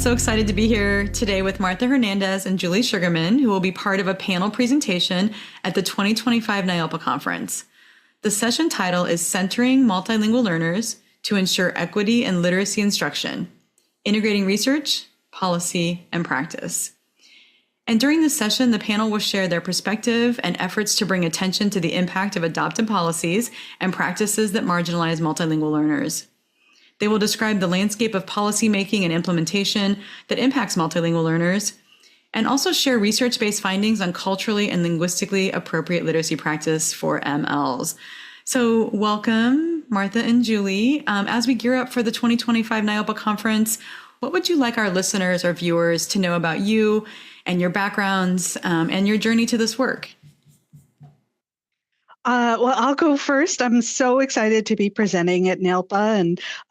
so excited to be here today with Martha Hernandez and Julie Sugarman, who will be part of a panel presentation at the 2025 NIOPA conference. The session title is Centering Multilingual Learners to Ensure Equity and Literacy Instruction, Integrating Research, Policy, and Practice. And during this session, the panel will share their perspective and efforts to bring attention to the impact of adopted policies and practices that marginalize multilingual learners. They will describe the landscape of policymaking and implementation that impacts multilingual learners, and also share research-based findings on culturally and linguistically appropriate literacy practice for MLs. So welcome, Martha and Julie. As we gear up for the 2025 NIOPA conference, what would you like our listeners or viewers to know about you and your backgrounds and your journey to this work? Well, I'll go first. I'm so excited to be presenting at NAILPA,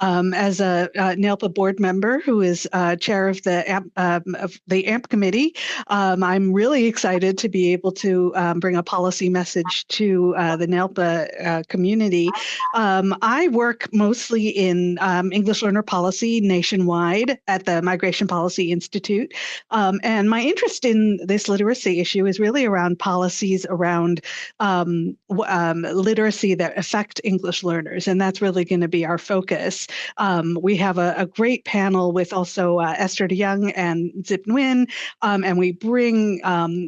and as a NAILPA board member who is chair of the AMP committee, I'm really excited to be able to bring a policy message to the NAILPA community. I work mostly in English learner policy nationwide at the Migration Policy Institute, and my interest in this literacy issue is really around policies around literacy that affect English learners, and that's really going to be our focus. We have a great panel with also Esther DeYoung and Zip Nguyen, and we bring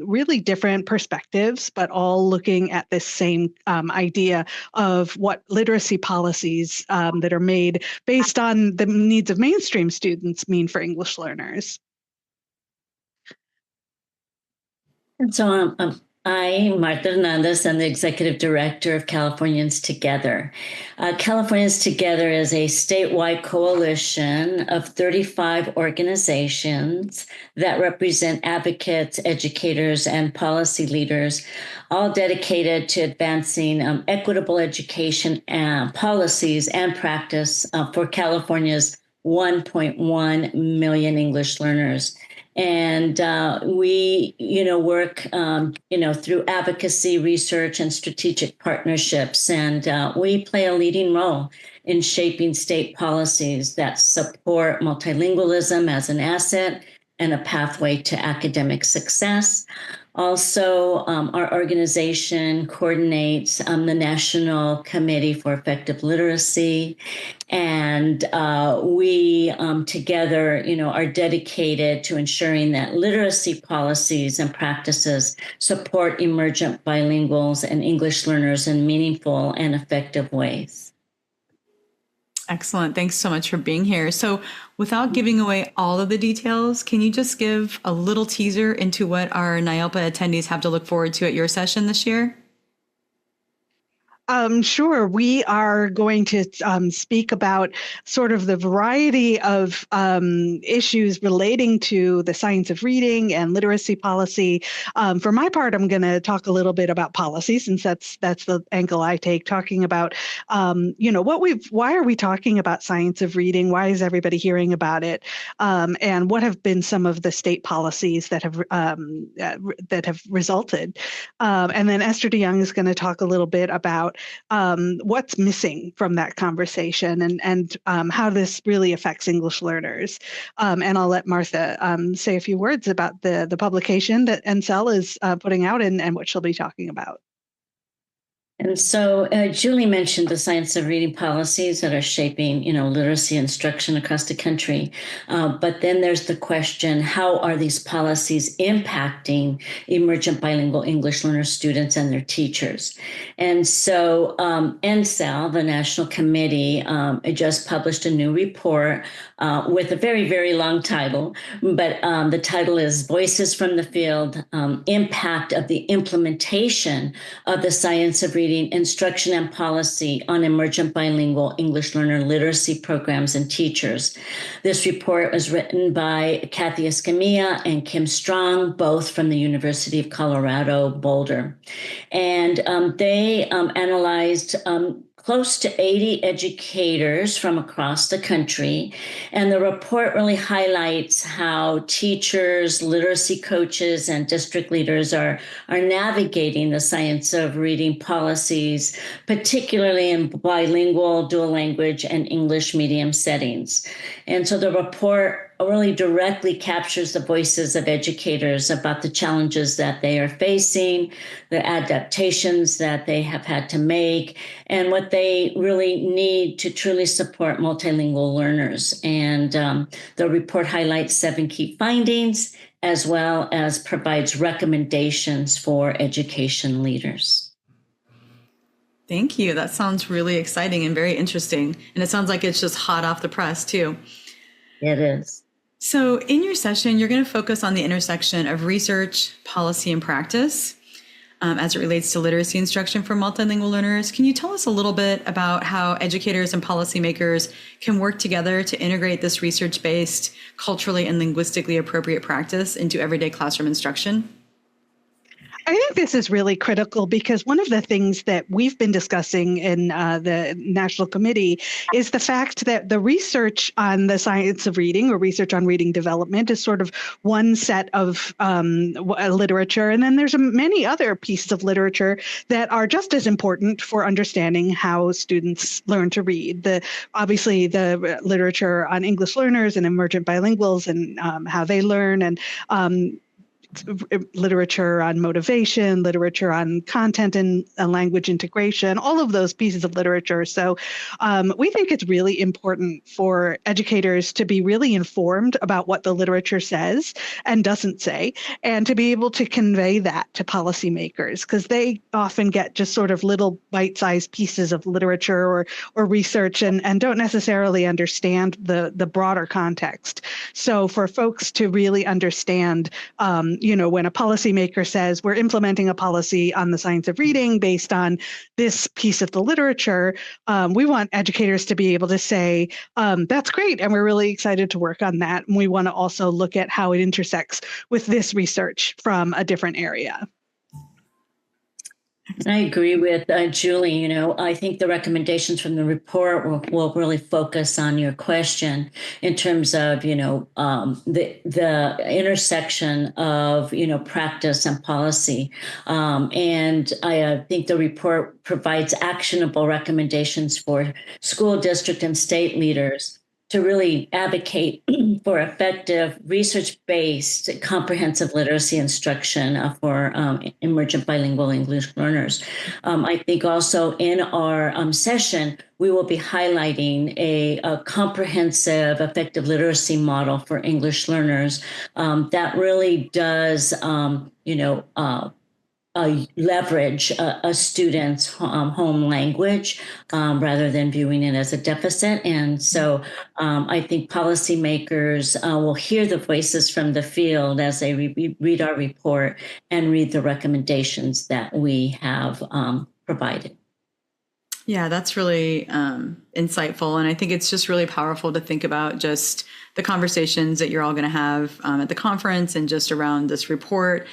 really different perspectives, but all looking at this same idea of what literacy policies that are made based on the needs of mainstream students mean for English learners. And so I'm Martha Hernandez. I'm the Executive Director of Californians Together. Californians Together is a statewide coalition of 35 organizations that represent advocates, educators, and policy leaders, all dedicated to advancing equitable education and policies and practice for California's 1.1 million English learners. And we, work, through advocacy, research, and strategic partnerships. And we play a leading role in shaping state policies that support multilingualism as an asset and a pathway to academic success. Also, our organization coordinates the National Committee for Effective Literacy, and we together, are dedicated to ensuring that literacy policies and practices support emergent bilinguals and English learners in meaningful and effective ways. Excellent. Thanks so much for being here. So without giving away all of the details, can you just give a little teaser into what our NIOPA attendees have to look forward to at your session this year? Sure. We are going to speak about sort of the variety of issues relating to the science of reading and literacy policy. For my part, I'm going to talk a little bit about policy, since that's the angle I take, talking about, why are we talking about science of reading? Why is everybody hearing about it? And what have been some of the state policies that have resulted? And then Esther DeYoung is going to talk a little bit about what's missing from that conversation and how this really affects English learners. And I'll let Martha say a few words about the publication that NCEL is putting out and what she'll be talking about. And so Julie mentioned the science of reading policies that are shaping, literacy instruction across the country. But then there's the question, how are these policies impacting emergent bilingual English learner students and their teachers? And so NCEL, the National Committee, just published a new report with a very, very long title. But the title is Voices from the Field, Impact of the Implementation of the Science of Reading Instruction and Policy on Emergent Bilingual English Learner Literacy Programs and Teachers. This report was written by Kathy Escamilla and Kim Strong, both from the University of Colorado, Boulder. And they analyzed close to 80 educators from across the country. And the report really highlights how teachers, literacy coaches, and district leaders are navigating the science of reading policies, particularly in bilingual, dual language, and English medium settings. And so the report really directly captures the voices of educators about the challenges that they are facing, the adaptations that they have had to make, and what they really need to truly support multilingual learners. And the report highlights 7 key findings, as well as provides recommendations for education leaders. Thank you. That sounds really exciting and very interesting. And it sounds like it's just hot off the press, too. It is. So in your session, you're going to focus on the intersection of research, policy, and practice as it relates to literacy instruction for multilingual learners. Can you tell us a little bit about how educators and policymakers can work together to integrate this research-based, culturally and linguistically appropriate practice into everyday classroom instruction? I think this is really critical because one of the things that we've been discussing in the National Committee is the fact that the research on the science of reading or research on reading development is sort of one set of literature. And then there's many other pieces of literature that are just as important for understanding how students learn to read. Obviously, the literature on English learners and emergent bilinguals and how they learn, and literature on motivation, literature on content and language integration, all of those pieces of literature. So we think it's really important for educators to be really informed about what the literature says and doesn't say, and to be able to convey that to policymakers, because they often get just sort of little bite-sized pieces of literature or research and don't necessarily understand the broader context. So for folks to really understand when a policymaker says we're implementing a policy on the science of reading based on this piece of the literature, we want educators to be able to say, that's great, and we're really excited to work on that. And we want to also look at how it intersects with this research from a different area. I agree with Julie. I think the recommendations from the report will really focus on your question in terms of, the intersection of, practice and policy. And I think the report provides actionable recommendations for school district and state leaders to really advocate for effective research-based comprehensive literacy instruction for emergent bilingual English learners. I think also in our session, we will be highlighting a comprehensive effective literacy model for English learners that really does, leverage a student's home language rather than viewing it as a deficit. And so I think policymakers will hear the voices from the field as they read our report and read the recommendations that we have provided. Yeah, that's really insightful. And I think it's just really powerful to think about just the conversations that you're all going to have at the conference and just around this report.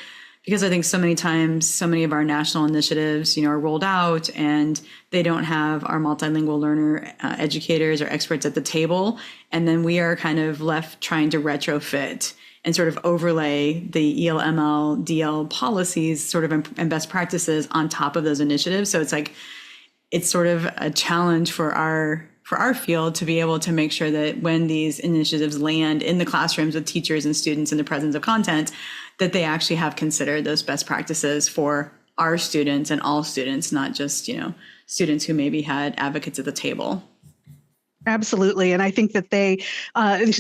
Because I think so many times, so many of our national initiatives, are rolled out and they don't have our multilingual learner educators or experts at the table. And then we are kind of left trying to retrofit and sort of overlay the ELML, DL policies sort of and best practices on top of those initiatives. So it's sort of a challenge for our field to be able to make sure that when these initiatives land in the classrooms with teachers and students in the presence of content, that they actually have considered those best practices for our students and all students, not just, students who maybe had advocates at the table. Absolutely. And I think that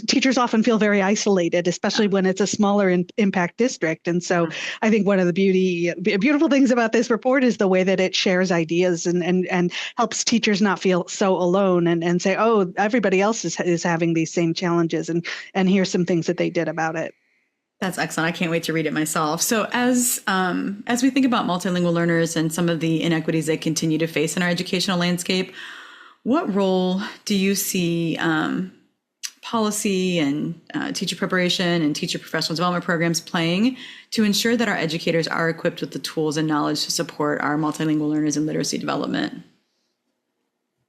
teachers often feel very isolated, especially when it's a smaller impact district. And so I think one of the beautiful things about this report is the way that it shares ideas and helps teachers not feel so alone and say, oh, everybody else is having these same challenges and here's some things that they did about it. That's excellent. I can't wait to read it myself. So as we think about multilingual learners and some of the inequities they continue to face in our educational landscape, what role do you see policy and teacher preparation and teacher professional development programs playing to ensure that our educators are equipped with the tools and knowledge to support our multilingual learners in literacy development?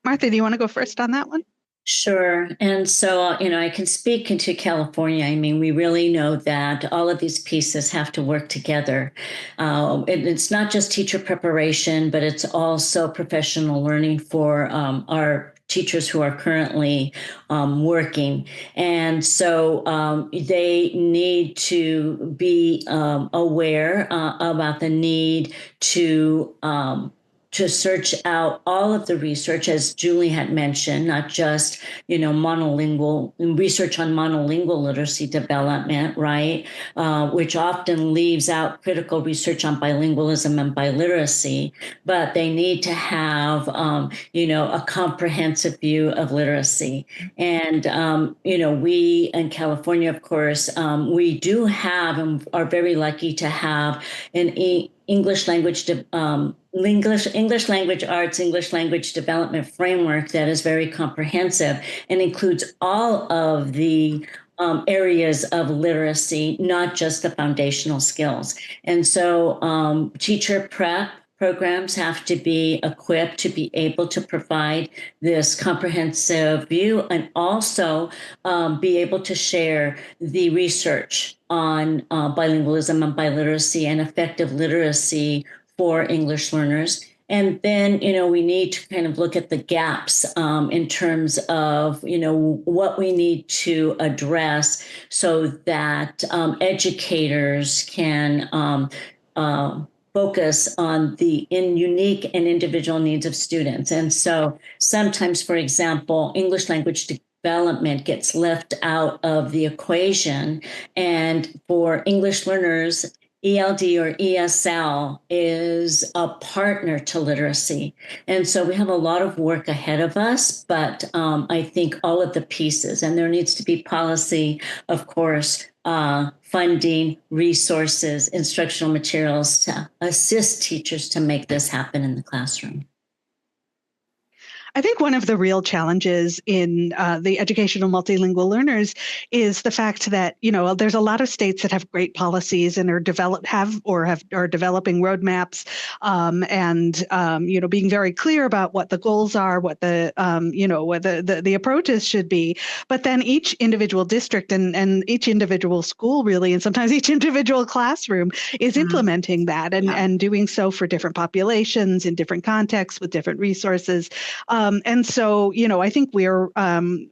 Martha, do you want to go first on that one? Sure. And so, I can speak into California. I mean, we really know that all of these pieces have to work together. It's not just teacher preparation, but it's also professional learning for our teachers who are currently working. And so they need to be aware about the need to search out all of the research, as Julie had mentioned, not just, monolingual research on monolingual literacy development, right? Which often leaves out critical research on bilingualism and biliteracy, but they need to have, a comprehensive view of literacy. And, we in California, of course, we do have and are very lucky to have an English language arts, English language development framework that is very comprehensive and includes all of the areas of literacy, not just the foundational skills. And so teacher prep programs have to be equipped to be able to provide this comprehensive view and also be able to share the research on bilingualism and biliteracy and effective literacy for English learners. And then, we need to kind of look at the gaps in terms of, what we need to address so that educators can focus on the unique and individual needs of students. And so sometimes, for example, English language development gets left out of the equation. And for English learners, ELD or ESL is a partner to literacy. And so we have a lot of work ahead of us, but I think all of the pieces, and there needs to be policy, of course, funding, resources, instructional materials to assist teachers to make this happen in the classroom. I think one of the real challenges in the educational multilingual learners is the fact that, there's a lot of states that have great policies and are developing roadmaps and being very clear about what the goals are, what the what the approaches should be. But then each individual district and each individual school really, and sometimes each individual classroom is implementing that and doing so for different populations in different contexts with different resources. And so, I think we're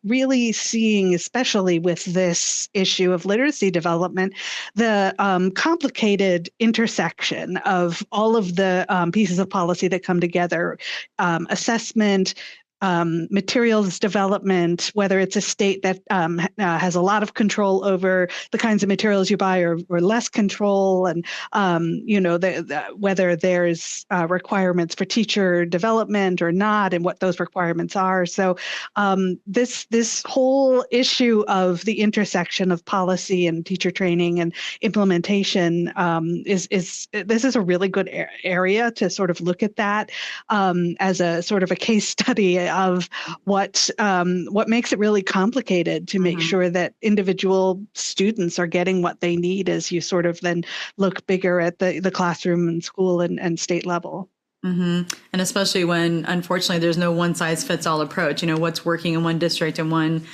really seeing, especially with this issue of literacy development, the complicated intersection of all of the pieces of policy that come together, assessment, materials development, whether it's a state that has a lot of control over the kinds of materials you buy or less control, and whether there's requirements for teacher development or not, and what those requirements are. So this whole issue of the intersection of policy and teacher training and implementation is a really good area to sort of look at that as a sort of a case study of what makes it really complicated to make sure that individual students are getting what they need as you sort of then look bigger at the classroom and school and state level. And especially when, unfortunately, there's no one size fits all approach. What's working in one district and one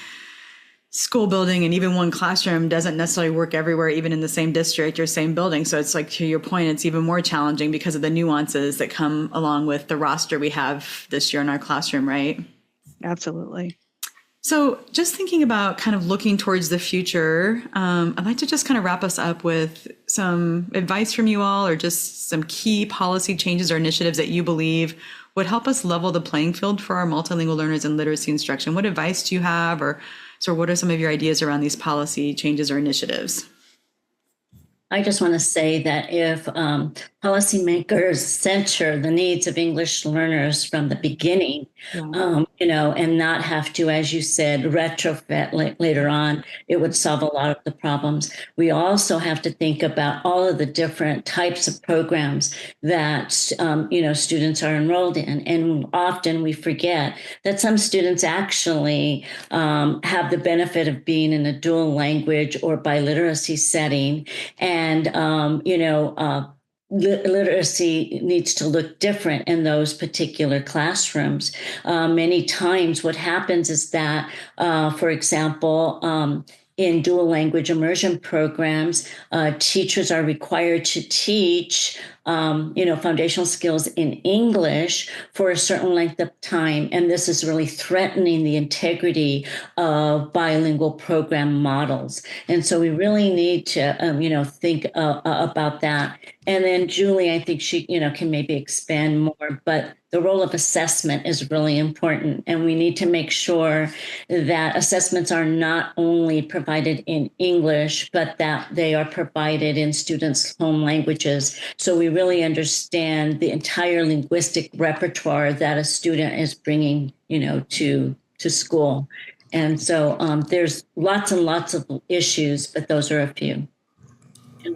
school building and even one classroom doesn't necessarily work everywhere, even in the same district or same building. So it's like, to your point, it's even more challenging because of the nuances that come along with the roster we have this year in our classroom, right? Absolutely. So just thinking about kind of looking towards the future, I'd like to just kind of wrap us up with some advice from you all, or just some key policy changes or initiatives that you believe would help us level the playing field for our multilingual learners in literacy instruction. What advice do you have, or what are some of your ideas around these policy changes or initiatives? I just want to say that if policymakers center the needs of English learners from the beginning, and not have to, as you said, retrofit later on, it would solve a lot of the problems. We also have to think about all of the different types of programs that, students are enrolled in. And often we forget that some students actually have the benefit of being in a dual language or biliteracy setting. And, literacy needs to look different in those particular classrooms. Many times what happens is that, for example, in dual language immersion programs, teachers are required to teach foundational skills in English for a certain length of time. And this is really threatening the integrity of bilingual program models. And so we really need to, think about that. And then Julie, I think she, can maybe expand more, but the role of assessment is really important. And we need to make sure that assessments are not only provided in English, but that they are provided in students' home languages. So we really understand the entire linguistic repertoire that a student is bringing, to school. And so there's lots and lots of issues, but those are a few.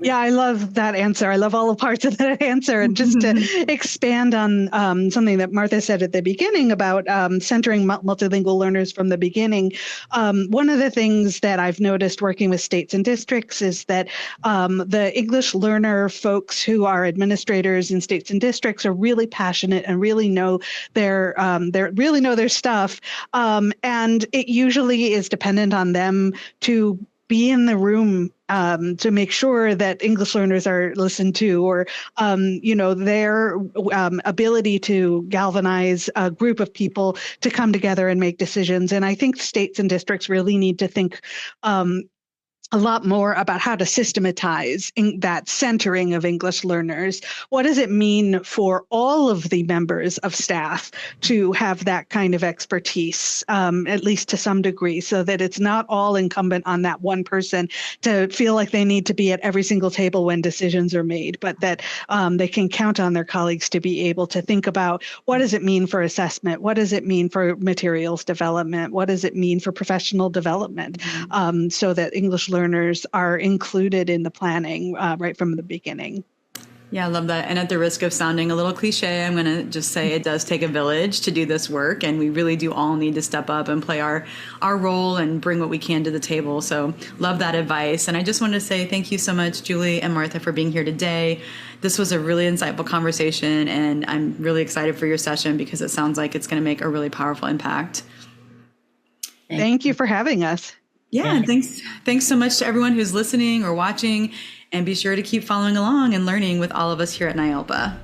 Yeah, I love that answer. I love all the parts of that answer. And just to expand on something that Martha said at the beginning about centering multilingual learners from the beginning, one of the things that I've noticed working with states and districts is that the English learner folks who are administrators in states and districts are really passionate and really know their stuff. And it usually is dependent on them to be in the room to make sure that English learners are listened to, or their ability to galvanize a group of people to come together and make decisions. And I think states and districts really need to think a lot more about how to systematize that centering of English learners. What does it mean for all of the members of staff to have that kind of expertise, at least to some degree, so that it's not all incumbent on that one person to feel like they need to be at every single table when decisions are made, but that they can count on their colleagues to be able to think about what does it mean for assessment? What does it mean for materials development? What does it mean for professional development? So that English learners are included in the planning right from the beginning. Yeah, I love that. And at the risk of sounding a little cliche, I'm going to just say it does take a village to do this work. And we really do all need to step up and play our role and bring what we can to the table. So love that advice. And I just want to say thank you so much, Julie and Martha, for being here today. This was a really insightful conversation, and I'm really excited for your session because it sounds like it's going to make a really powerful impact. Thank you for having us. Yeah, and thanks so much to everyone who's listening or watching, and be sure to keep following along and learning with all of us here at NIALPA.